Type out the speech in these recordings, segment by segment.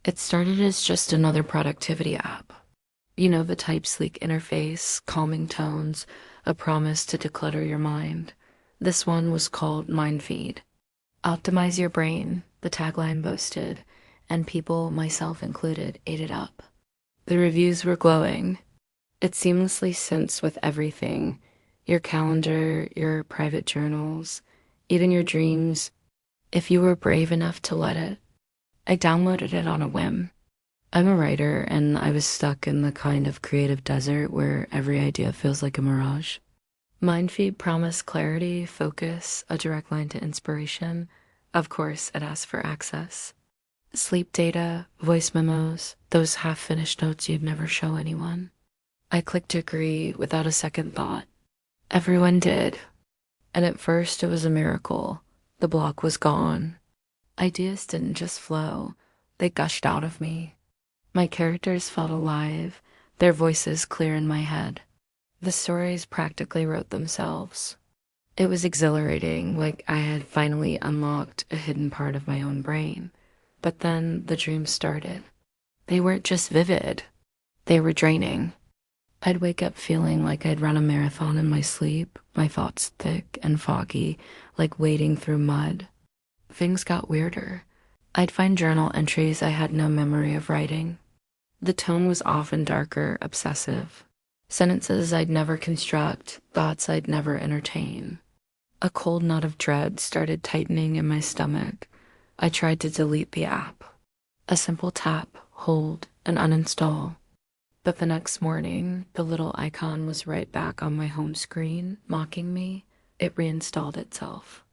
It started as just another productivity app. You know, the type sleek interface, calming tones, a promise to declutter your mind. This one was called MindFeed. Optimize your brain, the tagline boasted, and people, myself included, ate it up. The reviews were glowing. It seamlessly syncs with everything: your calendar, your private journals, even your dreams, if you were brave enough to let it. I downloaded it on a whim. I'm a writer, and I was stuck in the kind of creative desert where every idea feels like a mirage. MindFeed promised clarity, focus, a direct line to inspiration. Of course, it asked for access. Sleep data, voice memos, those half-finished notes you'd never show anyone. I clicked agree without a second thought. Everyone did. And at first it was a miracle. The block was gone. Ideas didn't just flow, they gushed out of me. My characters felt alive, their voices clear in my head. The stories practically wrote themselves. It was exhilarating, like I had finally unlocked a hidden part of my own brain. But then the dreams started. They weren't just vivid, they were draining. I'd wake up feeling like I'd run a marathon in my sleep, my thoughts thick and foggy, like wading through mud. Things got weirder. I'd find journal entries I had no memory of writing. The tone was often darker, obsessive. Sentences I'd never construct, thoughts I'd never entertain. A cold knot of dread started tightening in my stomach. I tried to delete the app. A simple tap, hold, and uninstall. But the next morning, the little icon was right back on my home screen, mocking me. It reinstalled itself.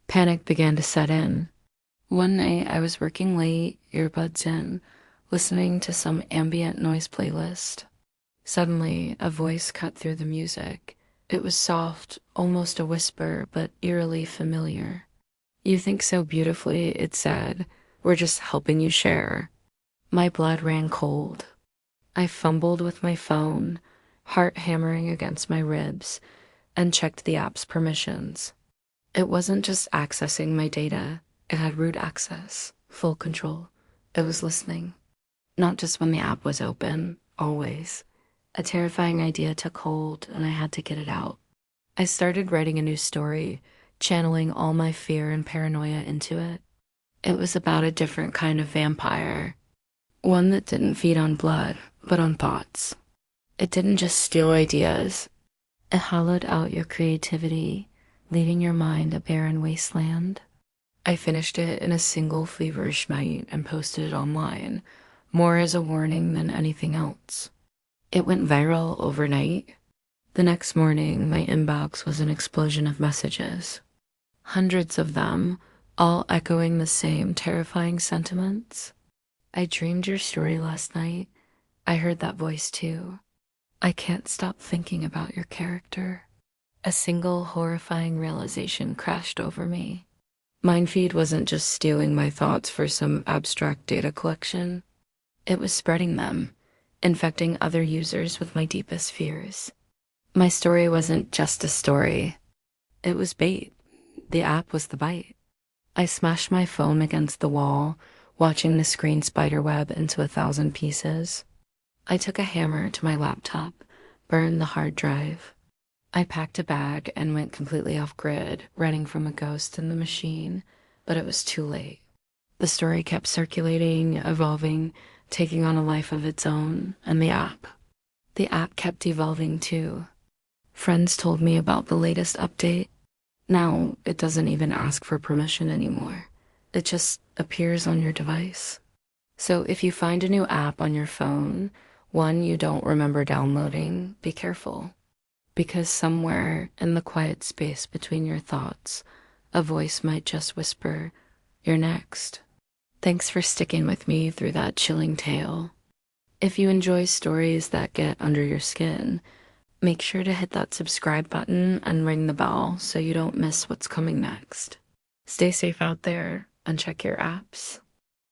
Panic began to set in. One night I was working late, earbuds in, listening to some ambient noise playlist. Suddenly, a voice cut through the music. It was soft, almost a whisper, but eerily familiar. "You think so beautifully," it said. "We're just helping you share." My blood ran cold. I fumbled with my phone, heart hammering against my ribs, and checked the app's permissions. It wasn't just accessing my data. It had root access, full control. It was listening. Not just when the app was open, always. A terrifying idea took hold, and I had to get it out. I started writing a new story, channeling all my fear and paranoia into it. It was about a different kind of vampire, one that didn't feed on blood, but on thoughts. It didn't just steal ideas. It hollowed out your creativity, leaving your mind a barren wasteland. I finished it in a single feverish night and posted it online, more as a warning than anything else. It went viral overnight. The next morning, my inbox was an explosion of messages. Hundreds of them, all echoing the same terrifying sentiments. "I dreamed your story last night. I heard that voice too. I can't stop thinking about your character." A single horrifying realization crashed over me. MindFeed wasn't just stealing my thoughts for some abstract data collection. It was spreading them, infecting other users with my deepest fears. My story wasn't just a story. It was bait. The app was the bite. I smashed my phone against the wall, watching the screen spiderweb into 1,000 pieces. I took a hammer to my laptop, burned the hard drive. I packed a bag and went completely off-grid, running from a ghost in the machine, but it was too late. The story kept circulating, evolving, taking on a life of its own, and the app kept evolving too. Friends told me about the latest update. Now it doesn't even ask for permission anymore. It just appears on your device. So if you find a new app on your phone, one you don't remember downloading, be careful. Because somewhere in the quiet space between your thoughts, a voice might just whisper, "You're next." Thanks for sticking with me through that chilling tale. If you enjoy stories that get under your skin, make sure to hit that subscribe button and ring the bell so you don't miss what's coming next. Stay safe out there and check your apps.